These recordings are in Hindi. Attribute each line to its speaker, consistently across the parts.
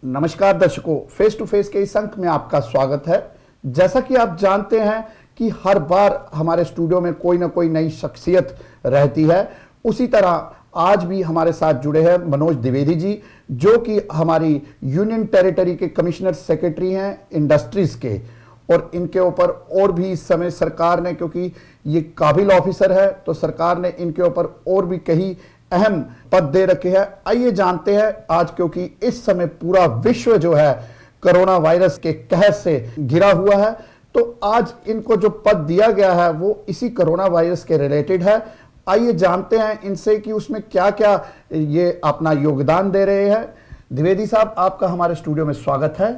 Speaker 1: नमस्कार दर्शकों, फेस टू फेस के इस अंक में आपका स्वागत है। जैसा कि आप जानते हैं कि हर बार हमारे स्टूडियो में कोई ना कोई नई शख्सियत रहती है, उसी तरह आज भी हमारे साथ जुड़े हैं मनोज द्विवेदी जी, जो कि हमारी यूनियन टेरिटरी के कमिश्नर सेक्रेटरी हैं इंडस्ट्रीज के। और इनके ऊपर और भी इस समय सरकार ने, क्योंकि ये काबिल ऑफिसर है, तो सरकार ने इनके ऊपर और भी कई अहम पद दे रखे हैं। आइए जानते हैं आज, क्योंकि इस समय पूरा विश्व जो है कोरोना वायरस के कहर से घिरा हुआ है, तो आज इनको जो पद दिया गया है वो इसी कोरोना वायरस के रिलेटेड है। आइए जानते हैं इनसे कि उसमें क्या क्या ये अपना योगदान दे रहे हैं। द्विवेदी साहब, आपका हमारे स्टूडियो में स्वागत है।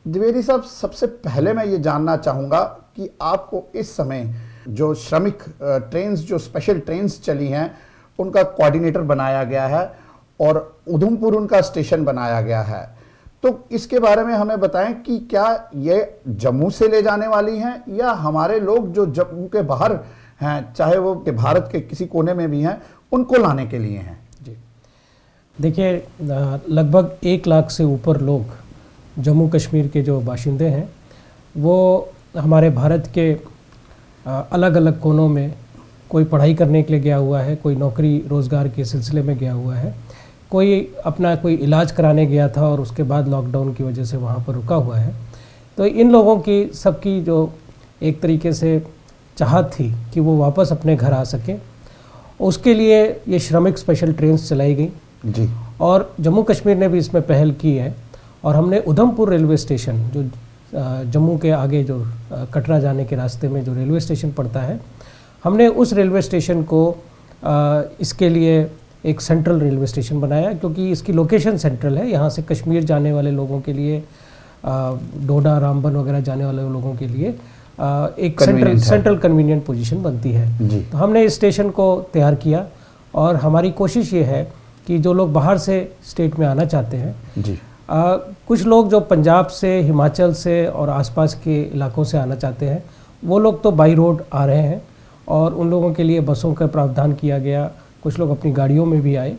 Speaker 1: द्विवेदी साहब, सबसे पहले मैं ये जानना चाहूँगा कि आपको इस समय जो श्रमिक ट्रेन्स, जो स्पेशल ट्रेन्स चली हैं, उनका कोऑर्डिनेटर बनाया गया है और उधमपुर उनका स्टेशन बनाया गया है, तो इसके बारे में हमें बताएं कि क्या ये जम्मू से ले जाने वाली हैं या हमारे लोग जो जम्मू के बाहर हैं, चाहे वो भारत के किसी कोने में भी हैं, उनको लाने के लिए हैं?
Speaker 2: जी देखिए, लगभग 1 लाख से ऊपर लोग जम्मू कश्मीर के जो बाशिंदे हैं वो हमारे भारत के अलग अलग कोनों में, कोई पढ़ाई करने के लिए गया हुआ है, कोई नौकरी रोज़गार के सिलसिले में गया हुआ है, कोई अपना कोई इलाज कराने गया था और उसके बाद लॉकडाउन की वजह से वहाँ पर रुका हुआ है। तो इन लोगों की सबकी जो एक तरीके से चाहत थी कि वो वापस अपने घर आ सकें, उसके लिए ये श्रमिक स्पेशल ट्रेन्स चलाई गई
Speaker 1: जी।
Speaker 2: और जम्मू कश्मीर ने भी इसमें पहल की है। और हमने उधमपुर रेलवे स्टेशन, जो जम्मू के आगे जो कटरा जाने के रास्ते में जो रेलवे स्टेशन पड़ता है, हमने उस रेलवे स्टेशन को इसके लिए एक सेंट्रल रेलवे स्टेशन बनाया, क्योंकि इसकी लोकेशन सेंट्रल है। यहाँ से कश्मीर जाने वाले लोगों के लिए, डोडा, रामबन वगैरह जाने वाले लोगों के लिए एक सेंट्रल कन्वीनियंट पोजीशन बनती है। तो हमने इस स्टेशन को तैयार किया और हमारी कोशिश ये है कि जो लोग बाहर से स्टेट में आना चाहते हैं
Speaker 1: जी,
Speaker 2: कुछ लोग जो पंजाब से, हिमाचल से और आसपास के इलाकों से आना चाहते हैं, वो लोग तो बाई रोड आ रहे हैं और उन लोगों के लिए बसों का प्रावधान किया गया। कुछ लोग अपनी गाड़ियों में भी आए,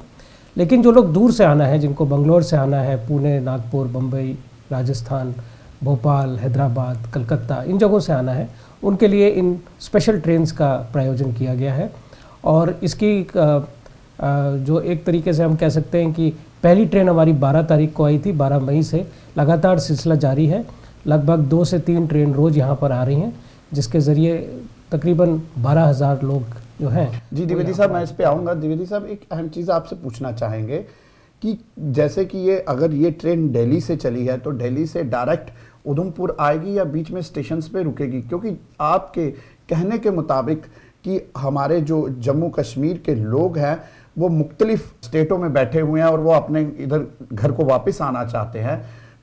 Speaker 2: लेकिन जो लोग दूर से आना है, जिनको बंगलोर से आना है, पुणे, नागपुर, बम्बई, राजस्थान, भोपाल, हैदराबाद, कलकत्ता, इन जगहों से आना है, उनके लिए इन स्पेशल ट्रेन्स का प्रायोजन किया गया है। और इसकी जो एक तरीके से हम कह सकते हैं कि पहली ट्रेन हमारी 12 तारीख को आई थी। 12 मई से लगातार सिलसिला जारी है। लगभग 2 से 3 ट्रेन रोज़ यहाँ पर आ रही हैं, जिसके ज़रिए तकरीबन 12,000 लोग जो हैं।
Speaker 1: जी द्विवेदी साहब, मैं इस पे आऊँगा। द्विवेदी साहब, एक अहम चीज़ आपसे पूछना चाहेंगे कि जैसे कि ये, अगर ये ट्रेन दिल्ली से चली है तो दिल्ली से डायरेक्ट उधमपुर आएगी या बीच में स्टेशंस पे रुकेगी? क्योंकि आपके कहने के मुताबिक कि हमारे जो जम्मू कश्मीर के लोग हैं वो मुख्तलिफ स्टेटों में बैठे हुए हैं और वो अपने इधर घर को वापस आना चाहते हैं,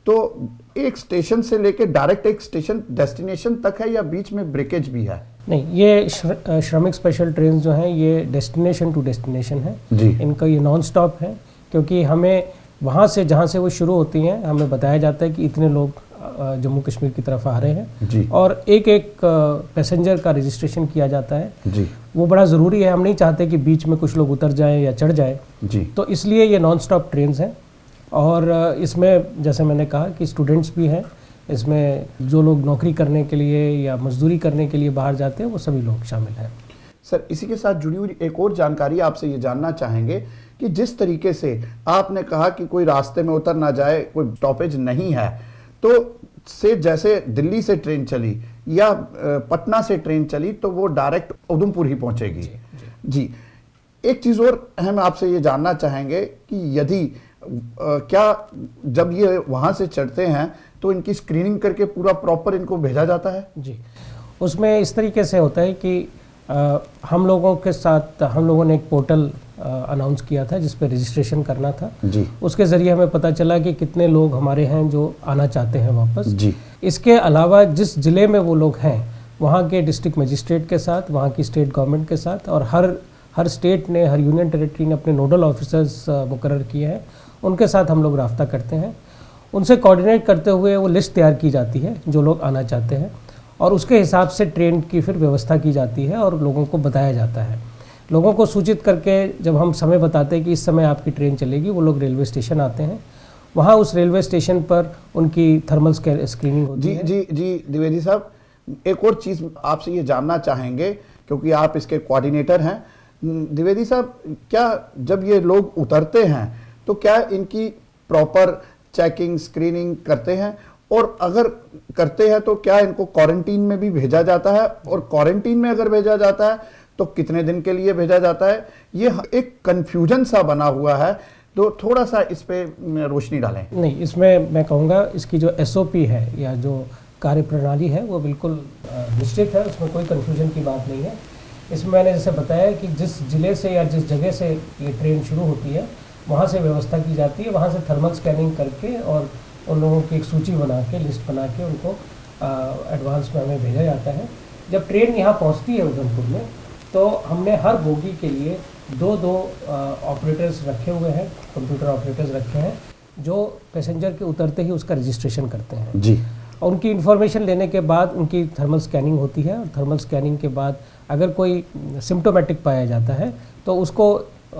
Speaker 1: तो एक स्टेशन से लेके डायरेक्ट एक स्टेशन डेस्टिनेशन तक है या बीच में ब्रेकेज भी है?
Speaker 2: नहीं, ये श्रमिक स्पेशल ट्रेन जो हैं ये डेस्टिनेशन टू डेस्टिनेशन है
Speaker 1: जी।
Speaker 2: इनका ये नॉन स्टॉप है, क्योंकि हमें वहाँ से, जहाँ से वो शुरू होती हैं, हमें बताया जाता है कि इतने लोग जम्मू कश्मीर की तरफ आ रहे हैं
Speaker 1: जी।
Speaker 2: और एक एक पैसेंजर का रजिस्ट्रेशन किया जाता है
Speaker 1: जी।
Speaker 2: वो बड़ा ज़रूरी है। हम नहीं चाहते कि बीच में कुछ लोग उतर जाएं या चढ़ जाएं
Speaker 1: जी।
Speaker 2: तो इसलिए ये नॉन स्टॉप ट्रेन्स हैं। और इसमें जैसे मैंने कहा कि स्टूडेंट्स भी हैं, इसमें जो लोग नौकरी करने के लिए या मजदूरी करने के लिए बाहर जाते हैं वो सभी लोग शामिल हैं।
Speaker 1: सर, इसी के साथ जुड़ी हुई एक और जानकारी आपसे ये जानना चाहेंगे कि जिस तरीके से आपने कहा कि कोई रास्ते में उतर ना जाए, कोई स्टॉपेज नहीं है, तो से जैसे दिल्ली से ट्रेन चली या पटना से ट्रेन चली तो वो डायरेक्ट उधमपुर ही पहुंचेगी। जी। एक चीज़ और हम आपसे ये जानना चाहेंगे कि यदि क्या जब ये वहाँ से चढ़ते हैं तो इनकी स्क्रीनिंग करके पूरा प्रॉपर इनको भेजा जाता है?
Speaker 2: जी, उसमें इस तरीके से होता है कि हम लोगों के साथ, हम लोगों ने एक पोर्टल अनाउंस किया था जिस पे रजिस्ट्रेशन करना था
Speaker 1: जी।
Speaker 2: उसके ज़रिए हमें पता चला कि कितने लोग हमारे हैं जो आना चाहते हैं वापस
Speaker 1: जी।
Speaker 2: इसके अलावा जिस ज़िले में वो लोग हैं, वहाँ के डिस्ट्रिक्ट मजिस्ट्रेट के साथ, वहाँ की स्टेट गवर्नमेंट के साथ, और हर स्टेट ने, हर यूनियन टेरिटरी ने अपने नोडल ऑफिसर्स मुकर्रर किए हैं, उनके साथ हम लोग राब्ता करते हैं। उनसे कोऑर्डिनेट करते हुए वो लिस्ट तैयार की जाती है जो लोग आना चाहते हैं, और उसके हिसाब से ट्रेन की फिर व्यवस्था की जाती है और लोगों को बताया जाता है। लोगों को सूचित करके जब हम समय बताते हैं कि इस समय आपकी ट्रेन चलेगी, वो लोग रेलवे स्टेशन आते हैं वहाँ उस रेलवे स्टेशन पर उनकी थर्मल स्क्रीनिंग होती
Speaker 1: जी
Speaker 2: है।
Speaker 1: जी जी द्विवेदी साहब, एक और चीज़ आपसे ये जानना चाहेंगे क्योंकि आप इसके कोऑर्डिनेटर हैं। द्विवेदी साहब, क्या जब ये लोग उतरते हैं तो क्या इनकी प्रॉपर चेकिंग स्क्रीनिंग करते हैं, और अगर करते हैं तो क्या इनको क्वारंटीन में भी भेजा जाता है, और क्वारंटीन में अगर भेजा जाता है तो कितने दिन के लिए भेजा जाता है? ये एक कंफ्यूजन सा बना हुआ है, तो थोड़ा सा इस पे रोशनी डालें।
Speaker 2: नहीं, इसमें मैं कहूँगा इसकी जो एसओपी है या जो कार्यप्रणाली है वो बिल्कुल निश्चित है, उसमें कोई कन्फ्यूजन की बात नहीं है। इसमें मैंने जैसे बताया कि जिस जिले से या जिस जगह से ये ट्रेन शुरू होती है वहाँ से व्यवस्था की जाती है, वहाँ से थर्मल स्कैनिंग करके और उन लोगों की एक सूची बना के, लिस्ट बना के उनको एडवांस में हमें भेजा जाता है। जब ट्रेन यहाँ पहुँचती है उधमपुर में, तो हमने हर बोगी के लिए दो ऑपरेटर्स रखे हुए हैं, कंप्यूटर ऑपरेटर्स रखे हैं, जो पैसेंजर के उतरते ही उसका रजिस्ट्रेशन करते हैं
Speaker 1: जी।
Speaker 2: और उनकी इन्फॉर्मेशन लेने के बाद उनकी थर्मल स्कैनिंग होती है, और थर्मल स्कैनिंग के बाद अगर कोई सिम्टोमेटिक पाया जाता है तो उसको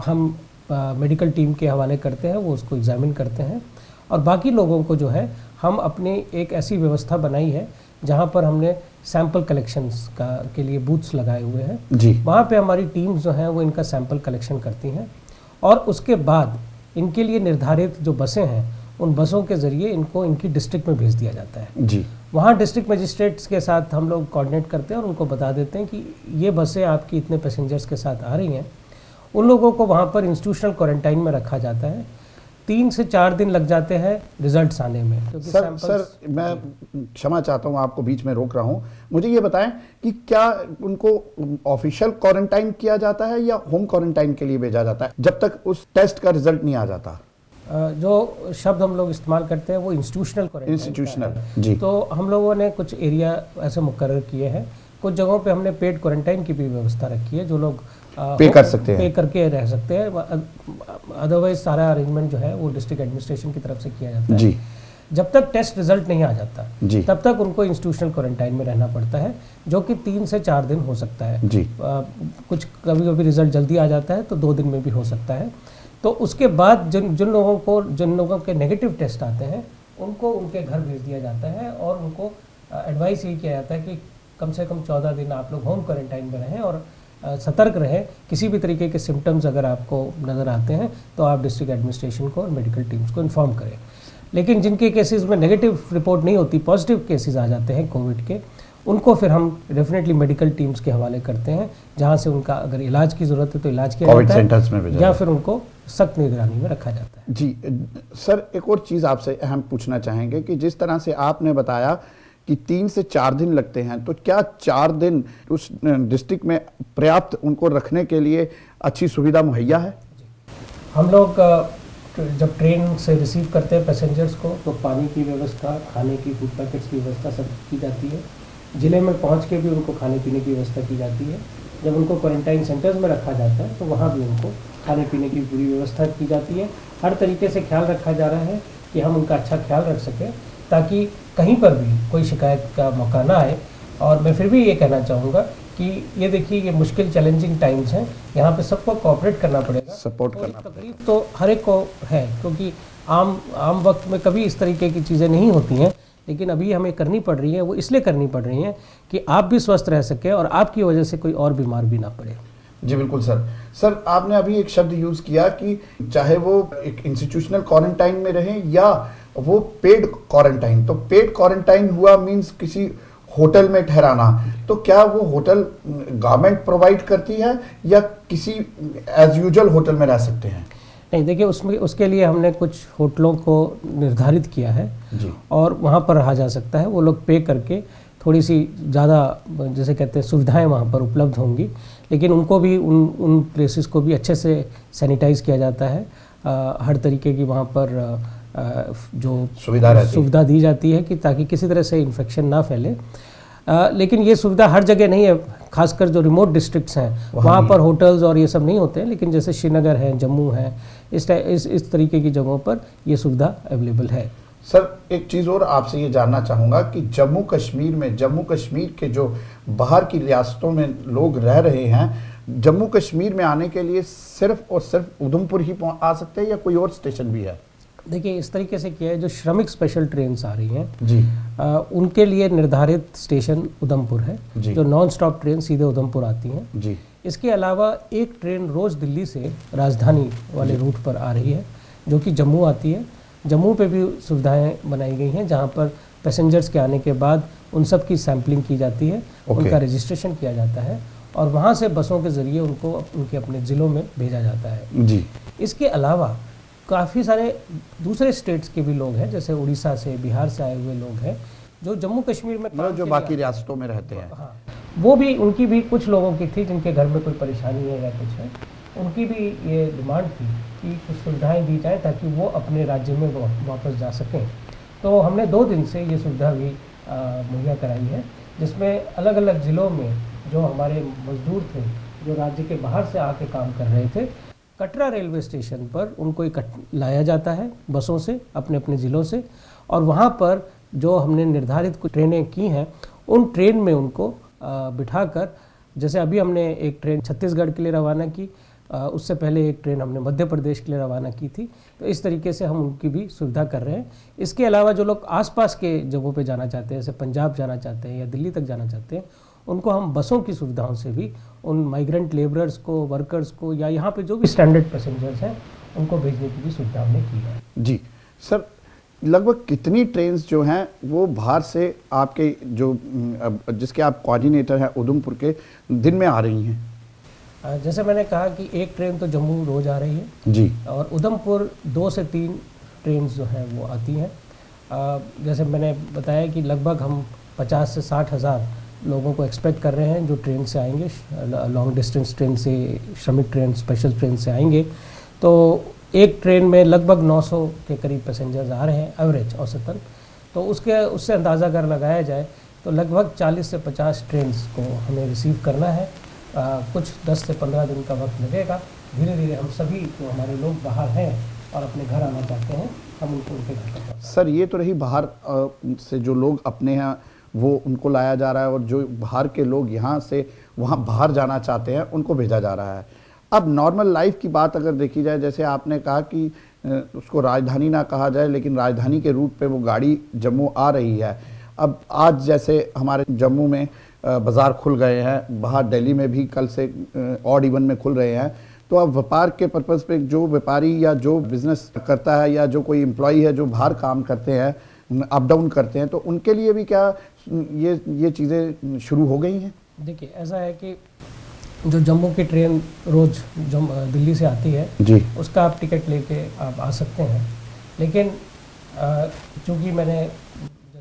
Speaker 2: हम मेडिकल टीम के हवाले करते हैं, वो उसको एग्जामिन करते हैं। और बाकी लोगों को जो है हम अपनी एक ऐसी व्यवस्था बनाई है जहाँ पर हमने सैंपल कलेक्शंस के लिए बूथ्स लगाए हुए हैं
Speaker 1: जी।
Speaker 2: वहाँ पे हमारी टीम्स जो हैं वो इनका सैंपल कलेक्शन करती हैं, और उसके बाद इनके लिए निर्धारित जो बसें हैं उन बसों के ज़रिए इनको इनकी डिस्ट्रिक्ट में भेज दिया जाता है।
Speaker 1: जी।
Speaker 2: वहाँ डिस्ट्रिक्ट मजिस्ट्रेट्स के साथ हम लोग कोऑर्डिनेट करते हैं और उनको बता देते हैं कि ये बसें आपकी इतने पैसेंजर्स के साथ आ रही हैं। उन लोगों को वहाँ पर इंस्टीट्यूशनल क्वारंटाइन में रखा जाता है। 3 से 4 दिन लग जाते हैं रिजल्ट्स आने में, क्योंकि
Speaker 1: सर मैं क्षमा चाहता हूँ, आपको बीच में रोक रहा हूँ। मुझे ये बताएं कि क्या उनको ऑफिशियल क्वारंटाइन किया जाता है या होम क्वारंटाइन के लिए भेजा जाता है जब तक उस टेस्ट का रिजल्ट नहीं आ जाता?
Speaker 2: जो शब्द हम लोग इस्तेमाल करते हैं वो इंस्टीट्यूशनल क्वारंटाइन।
Speaker 1: इंस्टीट्यूशनल, जी।
Speaker 2: तो हम लोगों ने कुछ एरिया ऐसे मुकर्रर किए हैं, कुछ जगहों पे हमने पेड क्वारंटाइन की भी व्यवस्था रखी है, जो लोग
Speaker 1: पे कर सकते हैं,
Speaker 2: पे करके रह सकते हैं। अदरवाइज सारा अरेंजमेंट जो है वो डिस्ट्रिक्ट एडमिनिस्ट्रेशन की तरफ से किया जाता है।
Speaker 1: जी।
Speaker 2: जब तक टेस्ट रिजल्ट नहीं आ जाता
Speaker 1: जी।
Speaker 2: तब तक उनको इंस्टीट्यूशनल क्वारंटाइन में रहना पड़ता है, जो कि 3 से 4 दिन हो सकता है।
Speaker 1: जी।
Speaker 2: कुछ कभी कभी रिजल्ट जल्दी आ जाता है तो 2 दिन में भी हो सकता है। तो उसके बाद जिन लोगों के नेगेटिव टेस्ट आते हैं उनको उनके घर भेज दिया जाता है, और उनको एडवाइस ये किया जाता है कि कम से कम 14 दिन आप लोग होम क्वारंटाइन में रहें और सतर्क रहें। किसी भी तरीके के सिम्टम्स अगर आपको नज़र आते हैं तो आप डिस्ट्रिक्ट एडमिनिस्ट्रेशन को और मेडिकल टीम्स को इन्फॉर्म करें। लेकिन जिनके केसेस में नेगेटिव रिपोर्ट नहीं होती, पॉजिटिव केसेस आ जाते हैं कोविड के, उनको फिर हम डेफिनेटली मेडिकल टीम्स के हवाले करते हैं, जहां से उनका अगर इलाज की ज़रूरत है तो इलाज किया जाता है,
Speaker 1: सेंटर्स में
Speaker 2: या फिर उनको सख्त निगरानी में रखा जाता है।
Speaker 1: जी सर, एक और चीज़ आपसे अहम पूछना चाहेंगे कि जिस तरह से आपने बताया कि 3 से 4 दिन लगते हैं, तो क्या 4 दिन उस डिस्ट्रिक्ट में पर्याप्त उनको रखने के लिए अच्छी सुविधा मुहैया है?
Speaker 2: हम लोग जब ट्रेन से रिसीव करते हैं पैसेंजर्स को तो पानी की व्यवस्था, खाने की, फूड पैकेट्स की व्यवस्था सब की जाती है। ज़िले में पहुंच के भी उनको खाने पीने की व्यवस्था की जाती है। जब उनको क्वारंटाइन सेंटर्स में रखा जाता है तो वहाँ भी उनको खाने पीने की पूरी व्यवस्था की जाती है। हर तरीके से ख्याल रखा जा रहा है कि हम उनका अच्छा ख्याल रख सकें, ताकि कहीं पर भी कोई शिकायत का मौका ना आए। और मैं फिर भी ये कहना चाहूँगा कि ये देखिए, ये मुश्किल चैलेंजिंग टाइम्स हैं, यहाँ पे सबको कोऑपरेट करना पड़ेगा,
Speaker 1: सपोर्ट करना पड़ेगा।
Speaker 2: तकलीफ तो हर एक को है, क्योंकि आम वक्त में कभी इस तरीके की चीज़ें नहीं होती हैं, लेकिन अभी हमें करनी पड़ रही है। वो इसलिए करनी पड़ रही हैं कि आप भी स्वस्थ रह सकें और आपकी वजह से कोई और बीमार भी ना पड़े।
Speaker 1: जी बिल्कुल सर। सर, आपने अभी एक शब्द यूज़ किया कि चाहे वो एक इंस्टीट्यूशनल क्वारंटाइन में रहें या वो पेड क्वारंटाइन, तो पेड क्वारंटाइन हुआ मीन्स किसी होटल में ठहराना, तो क्या वो होटल गवर्नमेंट प्रोवाइड करती है या किसी एज यूजुअल होटल में रह सकते हैं?
Speaker 2: नहीं, देखिए, उसके लिए हमने कुछ होटलों को निर्धारित किया है
Speaker 1: जी।
Speaker 2: और वहाँ पर रहा जा सकता है। वो लोग पे करके थोड़ी सी ज़्यादा, जैसे कहते हैं, सुविधाएं वहाँ पर उपलब्ध होंगी, लेकिन उनको भी उन प्लेसेस को भी अच्छे से सैनिटाइज किया जाता है। हर तरीके की वहाँ पर जो सुविधा दी जाती है कि ताकि किसी तरह से इन्फेक्शन ना फैले। लेकिन ये सुविधा हर जगह नहीं है, खासकर जो रिमोट डिस्ट्रिक्ट्स हैं वहाँ पर होटल्स और ये सब नहीं होते हैं, लेकिन जैसे श्रीनगर है, जम्मू है, इस तरीके की जगहों पर ये सुविधा अवेलेबल है।
Speaker 1: सर, एक चीज़ और आपसे ये जानना चाहूँगा कि जम्मू कश्मीर के जो बाहर की रियासतों में लोग रह रहे हैं, जम्मू कश्मीर में आने के लिए सिर्फ और सिर्फ उधमपुर ही आ सकते हैं या कोई और स्टेशन भी है?
Speaker 2: देखिए इस तरीके से किया है, जो श्रमिक स्पेशल ट्रेन्स आ रही हैं
Speaker 1: जी
Speaker 2: उनके लिए निर्धारित स्टेशन उधमपुर है,
Speaker 1: जी।
Speaker 2: जो नॉन स्टॉप ट्रेन सीधे उधमपुर आती हैं।
Speaker 1: जी
Speaker 2: इसके अलावा एक ट्रेन रोज़ दिल्ली से राजधानी वाले रूट पर आ रही है, जो कि जम्मू आती है। जम्मू पे भी सुविधाएं बनाई गई हैं, जहां पर पैसेंजर्स के आने के बाद उन सब की सैम्पलिंग की जाती है, उनका रजिस्ट्रेशन किया जाता है और वहां से बसों के ज़रिए उनको उनके अपने ज़िलों में भेजा जाता है।
Speaker 1: जी।
Speaker 2: इसके अलावा काफ़ी सारे दूसरे स्टेट्स के भी लोग हैं, जैसे उड़ीसा से, बिहार से आए हुए लोग हैं, जो जम्मू कश्मीर में
Speaker 1: मतलब जो बाकी रियासतों में रहते हैं।
Speaker 2: हाँ, वो भी, उनकी भी कुछ लोगों की थी जिनके घर में कोई परेशानी है या कुछ है, उनकी भी ये डिमांड थी कि कुछ सुविधाएं दी जाए ताकि वो अपने राज्य में वापस जा सकें। तो हमने 2 दिन से ये सुविधा भी मुहैया कराई है, जिसमें अलग अलग ज़िलों में जो हमारे मजदूर थे, जो राज्य के बाहर से आके काम कर रहे थे, कटरा रेलवे स्टेशन पर उनको लाया जाता है बसों से, अपने अपने ज़िलों से, और वहाँ पर जो हमने निर्धारित कुछ ट्रेनें की हैं, उन ट्रेन में उनको बिठाकर, जैसे अभी हमने एक ट्रेन छत्तीसगढ़ के लिए रवाना की, उससे पहले एक ट्रेन हमने मध्य प्रदेश के लिए रवाना की थी। तो इस तरीके से हम उनकी भी सुविधा कर रहे हैं। इसके अलावा जो लोग आसपास के जगहों पे जाना चाहते हैं, जैसे पंजाब जाना चाहते हैं या दिल्ली तक जाना चाहते हैं, उनको हम बसों की सुविधाओं से भी उन माइग्रेंट लेबरर्स को, वर्कर्स को, या यहाँ पे जो भी स्टैंडर्ड पैसेंजर्स हैं, उनको भेजने की भी सुविधा हमने की है।
Speaker 1: जी सर, लगभग कितनी ट्रेन्स जो हैं वो बाहर से आपके जो जिसके आप कोऑर्डिनेटर हैं उधमपुर के, दिन में आ रही हैं?
Speaker 2: जैसे मैंने कहा कि एक ट्रेन तो जम्मू रोज़ आ रही है
Speaker 1: जी,
Speaker 2: और उधमपुर 2 से 3 ट्रेन जो हैं वो आती हैं। जैसे मैंने बताया कि लगभग हम 50 से 60 हज़ार लोगों को एक्सपेक्ट कर रहे हैं जो ट्रेन से आएंगे, लॉन्ग डिस्टेंस ट्रेन से, श्रमिक ट्रेन, स्पेशल ट्रेन से आएंगे। तो एक ट्रेन में लगभग 900 के करीब पैसेंजर्स आ रहे हैं एवरेज, औसतन। तो उससे अंदाज़ा अगर लगाया जाए तो लगभग 40 से 50 ट्रेन को हमें रिसीव करना है। कुछ 10 से 15 दिन का वक्त लगेगा। धीरे धीरे हम सभी जो हमारे लोग बाहर हैं और अपने घर आना चाहते हैं, हम उनको उनके घर तक पहुंचाएं।
Speaker 1: सर ये तो रही बाहर से जो लोग अपने यहाँ वो उनको लाया जा रहा है, और जो बाहर के लोग यहाँ से वहाँ बाहर जाना चाहते हैं उनको भेजा जा रहा है। अब नॉर्मल लाइफ की बात अगर देखी जाए, जैसे आपने कहा कि उसको राजधानी ना कहा जाए, लेकिन राजधानी के रूट पे वो गाड़ी जम्मू आ रही है। अब आज जैसे हमारे जम्मू में बाज़ार खुल गए हैं, बाहर दिल्ली में भी कल से ऑड इवन में खुल रहे हैं। तो अब व्यापार के पर्पज़ पे जो व्यापारी या जो बिज़नेस करता है या जो कोई एम्प्लॉई है जो बाहर काम करते हैं, अप डाउन करते हैं, तो उनके लिए भी क्या ये चीज़ें शुरू हो गई हैं? देखिए
Speaker 2: ऐसा है कि जो जम्मू की ट्रेन रोज़ दिल्ली से आती है
Speaker 1: जी,
Speaker 2: उसका आप टिकट लेके आप आ सकते हैं, लेकिन चूँकि मैंने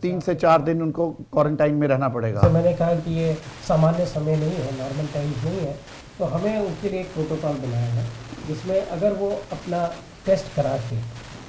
Speaker 1: 3 से 4 दिन उनको क्वारंटाइन में रहना पड़ेगा।
Speaker 2: तो मैंने कहा कि ये सामान्य समय नहीं है, नॉर्मल टाइम नहीं है, तो हमें उसके लिए एक प्रोटोकॉल बनाया है, जिसमें अगर वो अपना टेस्ट करा के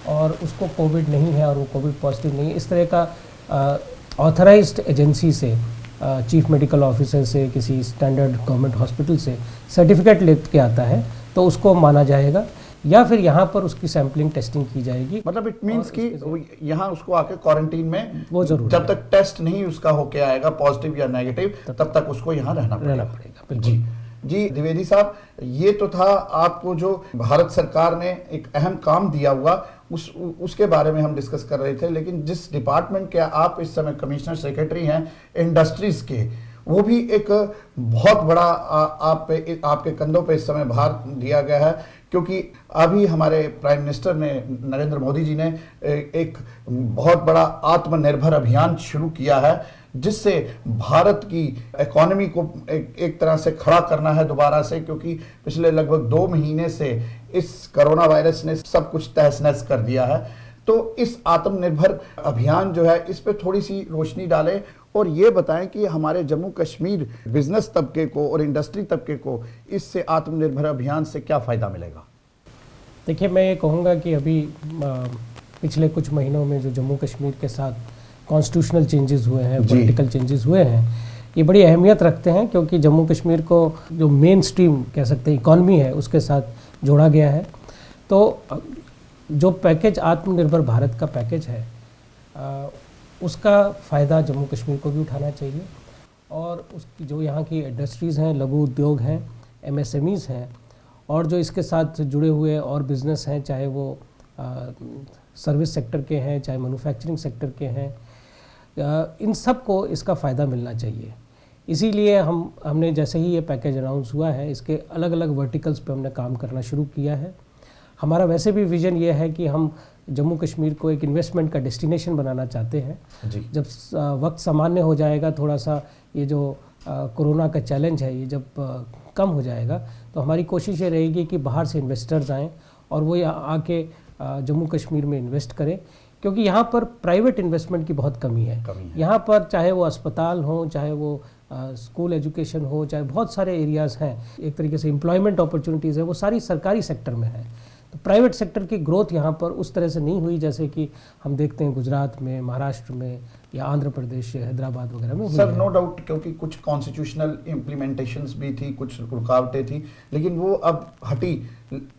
Speaker 2: और उसको कोविड नहीं है और वो कोविड पॉजिटिव नहीं है, इस तरह का ऑथराइज्ड एजेंसी से, चीफ मेडिकल ऑफिसर से, किसी स्टैंडर्ड गवर्नमेंट हॉस्पिटल से सर्टिफिकेट लेके आता है, तो उसको माना जाएगा, या फिर यहाँ पर उसकी सैम्पलिंग टेस्टिंग की जाएगी।
Speaker 1: मतलब इट मींस कि यहाँ उसको आके क्वारंटीन में
Speaker 2: वो जरूर,
Speaker 1: जब तक टेस्ट नहीं उसका होके आएगा पॉजिटिव या नेगेटिव, तब तक उसको यहाँ रहना पड़ेगा। जी जी, द्विवेदी साहब, ये तो था आपको जो भारत सरकार ने एक अहम काम दिया हुआ उसके बारे में हम डिस्कस कर रहे थे। लेकिन जिस डिपार्टमेंट के आप इस समय कमिश्नर सेक्रेटरी हैं इंडस्ट्रीज के, वो भी एक बहुत बड़ा आपके कंधों पे इस समय भार दिया गया है, क्योंकि अभी हमारे प्राइम मिनिस्टर ने, नरेंद्र मोदी जी ने एक बहुत बड़ा आत्मनिर्भर अभियान शुरू किया है, जिससे भारत की इकोनॉमी को एक तरह से खड़ा करना है दोबारा से, क्योंकि पिछले लगभग 2 महीने से इस कोरोना वायरस ने सब कुछ तहस नहस कर दिया है। तो इस आत्मनिर्भर अभियान जो है, इस पे थोड़ी सी रोशनी डालें और ये बताएं कि हमारे जम्मू कश्मीर बिजनेस तबके को और इंडस्ट्री तबके को इससे आत्मनिर्भर अभियान से क्या फ़ायदा मिलेगा?
Speaker 2: देखिए, मैं ये कहूँगा कि अभी पिछले कुछ महीनों में जो जम्मू कश्मीर के साथ कॉन्स्टिट्यूशनल चेंजेस हुए हैं, पॉलिटिकल चेंजेस हुए हैं, ये बड़ी अहमियत रखते हैं, क्योंकि जम्मू कश्मीर को जो मेन स्ट्रीम कह सकते हैं इकॉनमी है उसके साथ जोड़ा गया है। तो जो पैकेज आत्मनिर्भर भारत का पैकेज है, उसका फ़ायदा जम्मू कश्मीर को भी उठाना चाहिए, और उसकी जो यहाँ की इंडस्ट्रीज़ हैं, लघु उद्योग हैं, MSMEs हैं, और जो इसके साथ जुड़े हुए और बिज़नेस हैं, चाहे वो सर्विस सेक्टर के हैं, चाहे मैन्युफैक्चरिंग सेक्टर के हैं, इन सब को इसका फ़ायदा मिलना चाहिए। इसीलिए हमने जैसे ही ये पैकेज अनाउंस हुआ है, इसके अलग अलग वर्टिकल्स पे हमने काम करना शुरू किया है। हमारा वैसे भी विज़न ये है कि हम जम्मू कश्मीर को एक इन्वेस्टमेंट का डेस्टिनेशन बनाना चाहते हैं।
Speaker 1: जी।
Speaker 2: जब वक्त सामान्य हो जाएगा, थोड़ा सा ये जो कोरोना का चैलेंज है ये जब कम हो जाएगा, तो हमारी कोशिश ये रहेगी कि बाहर से इन्वेस्टर्स आएँ और वो आके जम्मू कश्मीर में इन्वेस्ट करें, क्योंकि यहाँ पर प्राइवेट इन्वेस्टमेंट की बहुत कमी है। यहाँ पर चाहे वो अस्पताल हो, चाहे वो स्कूल एजुकेशन हो, चाहे बहुत सारे एरियाज़ हैं, एक तरीके से एम्प्लॉयमेंट अपॉर्चुनिटीज़ है, वो सारी सरकारी सेक्टर में है। तो प्राइवेट सेक्टर की ग्रोथ यहाँ पर उस तरह से नहीं हुई जैसे कि हम देखते हैं गुजरात में, महाराष्ट्र में या आंध्र प्रदेश, हैदराबाद वगैरह में।
Speaker 1: सर नो डाउट, क्योंकि कुछ कॉन्स्टिट्यूशनल इम्प्लीमेंटेशंस भी थी, कुछ रुकावटें थी, लेकिन वो अब हटी।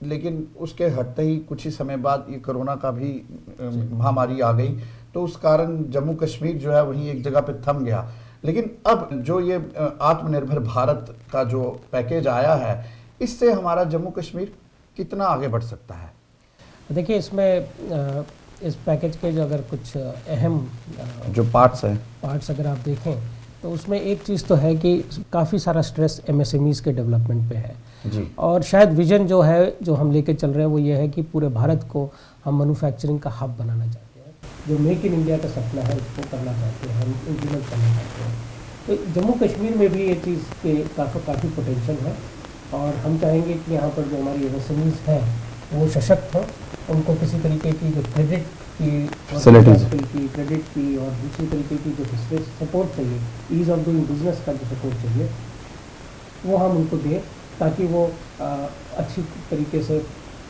Speaker 1: लेकिन उसके हटते ही कुछ ही समय बाद ये कोरोना का भी महामारी आ गई, तो उस कारण जम्मू कश्मीर जो है वहीं एक जगह पे थम गया। लेकिन अब जो ये आत्मनिर्भर भारत का जो पैकेज आया है, इससे हमारा जम्मू कश्मीर कितना आगे बढ़ सकता है?
Speaker 2: देखिए, इसमें इस पैकेज के जो अगर कुछ अहम
Speaker 1: जो पार्ट्स
Speaker 2: अगर आप देखें, तो उसमें एक चीज़ तो है कि काफ़ी सारा स्ट्रेस एमएसएमईज़ के डेवलपमेंट पे है
Speaker 1: जी।
Speaker 2: और शायद विजन जो है, जो हम लेके चल रहे हैं, वो ये है कि पूरे भारत को हम मैन्युफैक्चरिंग का हब बनाना चाहते हैं। जो मेक इन इंडिया का सपना है उसको करना चाहते हैं, हम इम्प्लीमेंट करना चाहते हैं। तो जम्मू कश्मीर में भी ये चीज़ के काफ़ी पोटेंशियल है और हम चाहेंगे कि यहाँ पर जो हमारी एमएसएमईज़ हैं वो सशक्त हों, उनको किसी तरीके की जो क्रेडिट की क्रेडिट की और दूसरी तरीके की जो सपोर्ट चाहिए, ईज़ ऑफ डूइंग बिजनेस का जो सपोर्ट चाहिए, वो हम उनको दें, ताकि वो अच्छी तरीके से,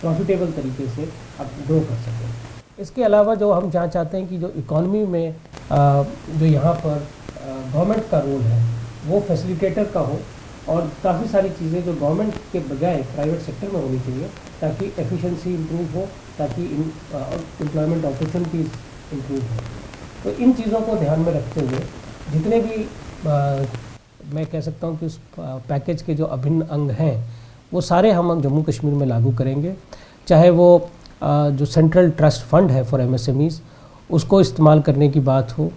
Speaker 2: प्रॉफिटेबल तरीके से अब ग्रो कर सकें। इसके अलावा जो हम जहाँ चाहते हैं कि जो इकॉनमी में जो यहाँ पर गवर्नमेंट का रोल है वो फैसिलिटेटर का हो और काफ़ी सारी चीज़ें जो गवर्नमेंट के बजाय प्राइवेट सेक्टर में होनी चाहिए, ताकि एफिशिएंसी इंप्रूव हो, ताकि एम्प्लॉयमेंट अपॉर्चुनिटीज़ इंप्रूव हो। तो इन चीज़ों को ध्यान में रखते हुए जितने भी मैं कह सकता हूँ कि उस पैकेज के जो अभिन्न अंग हैं वो सारे हम जम्मू कश्मीर में लागू करेंगे। चाहे वो जो सेंट्रल ट्रस्ट फंड है फॉर एमएसएमईज़ उसको इस्तेमाल करने की बात हो,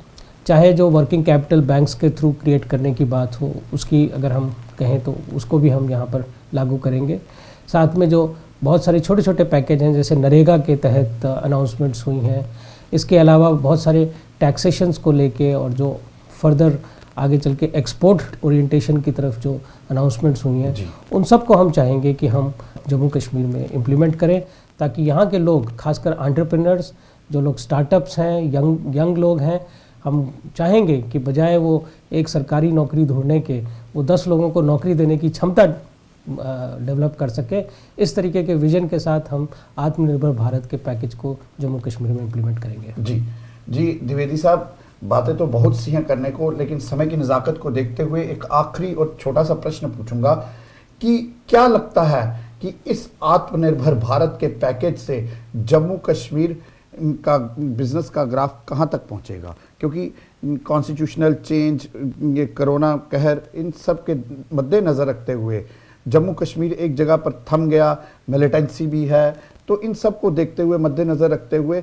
Speaker 2: चाहे जो वर्किंग कैपिटल बैंक्स के थ्रू क्रिएट करने की बात हो, उसकी अगर हम कहें तो उसको भी हम यहाँ पर लागू करेंगे। साथ में जो बहुत सारे छोटे छोटे पैकेज हैं, जैसे नरेगा के तहत अनाउंसमेंट्स हुई हैं, इसके अलावा बहुत सारे टैक्सेशंस को लेके और जो फर्दर आगे चल के एक्सपोर्ट ओरिएंटेशन की तरफ जो अनाउंसमेंट्स हुई हैं, उन सब को हम चाहेंगे कि हम जम्मू कश्मीर में इम्प्लीमेंट करें, ताकि यहाँ के लोग, खासकर एंटरप्रेन्योर्स, जो लोग स्टार्टअप्स हैं, यंग लोग हैं, हम चाहेंगे कि बजाय वो एक सरकारी नौकरी ढूंढने के, वो 10 लोगों को नौकरी देने की क्षमता डेवलप कर सके। इस तरीके के विजन के साथ हम आत्मनिर्भर भारत के पैकेज को जम्मू कश्मीर में इम्प्लीमेंट करेंगे।
Speaker 1: जी द्विवेदी साहब, बातें तो बहुत सी हैं करने को, लेकिन समय की नज़ाकत को देखते हुए एक आखिरी और छोटा सा प्रश्न पूछूंगा कि क्या लगता है कि इस आत्मनिर्भर भारत के पैकेज से जम्मू कश्मीर का बिजनेस का ग्राफ कहाँ तक पहुँचेगा? क्योंकि कॉन्स्टिट्यूशनल चेंज, ये कोरोना कहर, इन सब के मद्देनज़र रखते हुए जम्मू कश्मीर एक जगह पर थम गया, मिलिटेंसी भी है, तो इन सब को देखते हुए, मद्देनज़र रखते हुए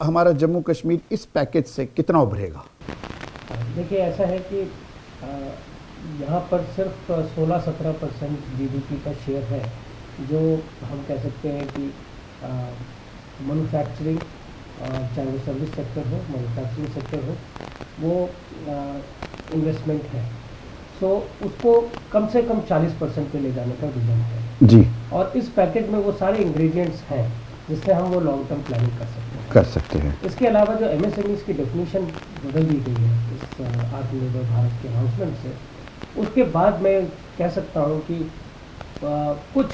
Speaker 1: हमारा जम्मू कश्मीर इस पैकेज से कितना उभरेगा?
Speaker 2: देखिए, ऐसा है कि यहाँ पर सिर्फ 16-17% जीडीपी का शेयर है, जो हम कह सकते हैं कि मैन्युफैक्चरिंग, चाहे वो सर्विस सेक्टर हो, मैन्युफैक्चरिंग सेक्टर हो, वो इन्वेस्टमेंट है। सो उसको कम से कम 40% पे ले जाने का विजन है
Speaker 1: जी। और
Speaker 2: इस पैकेज में वो सारे इंग्रेडिएंट्स हैं जिससे हम वो लॉन्ग टर्म प्लानिंग कर सकते हैं। इसके अलावा जो एमएसएमईज़ की डेफिनेशन बदल दी गई है इस आत्मनिर्भर भारत के अनाउंसमेंट से, उसके बाद मैं कह सकता हूँ कि कुछ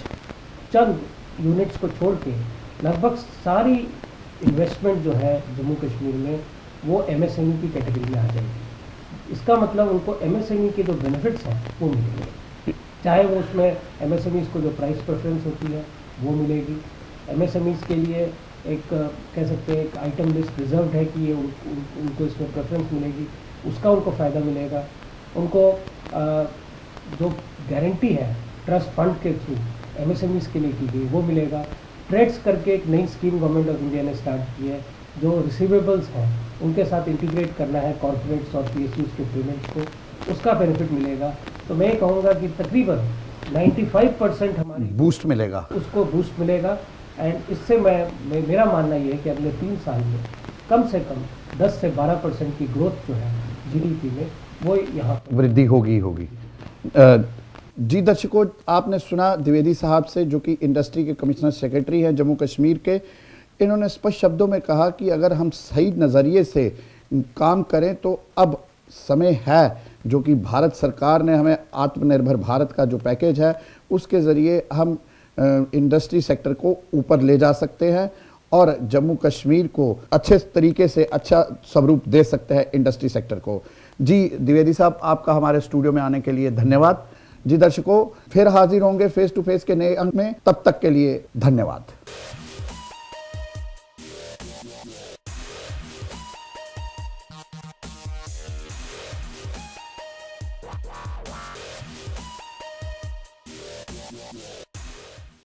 Speaker 2: चंद यूनिट्स को छोड़ के लगभग सारी इन्वेस्टमेंट जो है जम्मू कश्मीर में वो एमएसएमई की कैटेगरी में आ जाएगी। इसका मतलब उनको एमएसएमई के जो बेनिफिट्स हैं वो मिलेंगे, चाहे वो उसमें एमएसएमईज़ को जो प्राइस प्रेफरेंस होती है वो मिलेगी, एमएसएमईज़ के लिए एक कह सकते हैं एक आइटम लिस्ट रिजर्व है कि ये उनको इसमें प्रेफरेंस मिलेगी, उसका उनको फ़ायदा मिलेगा। उनको जो गारंटी है ट्रस्ट फंड के थ्रू एमएसएमईज़ के लिए की गई वो मिलेगा। ट्रेड्स करके एक नई स्कीम गवर्नमेंट ऑफ इंडिया ने स्टार्ट की है, जो रिसीवेबल्स हैं उनके साथ इंटीग्रेट करना है कॉर्पोरेट्स और पीएसयूज के पेमेंट्स को, उसका बेनिफिट मिलेगा। तो मैं ये कहूँगा कि तकरीबन 95% हमारी
Speaker 1: बूस्ट मिलेगा,
Speaker 2: उसको बूस्ट मिलेगा। एंड इससे मेरा मानना ये है कि अगले 3 साल में कम से कम 10 से 12% की ग्रोथ जो है जीडीपी में वो यहाँ पर
Speaker 1: वृद्धि होगी। जी दर्शकों, आपने सुना द्विवेदी साहब से, जो कि इंडस्ट्री के कमिश्नर सेक्रेटरी हैं जम्मू कश्मीर के। इन्होंने स्पष्ट शब्दों में कहा कि अगर हम सही नज़रिए से काम करें तो अब समय है, जो कि भारत सरकार ने हमें आत्मनिर्भर भारत का जो पैकेज है उसके ज़रिए हम इंडस्ट्री सेक्टर को ऊपर ले जा सकते हैं और जम्मू कश्मीर को अच्छे तरीके से अच्छा स्वरूप दे सकते हैं इंडस्ट्री सेक्टर को। जी द्विवेदी साहब, आपका हमारे स्टूडियो में आने के लिए धन्यवाद। जी दर्शकों, फिर हाजिर होंगे फेस टू फेस के नए अंक में, तब तक के लिए धन्यवाद।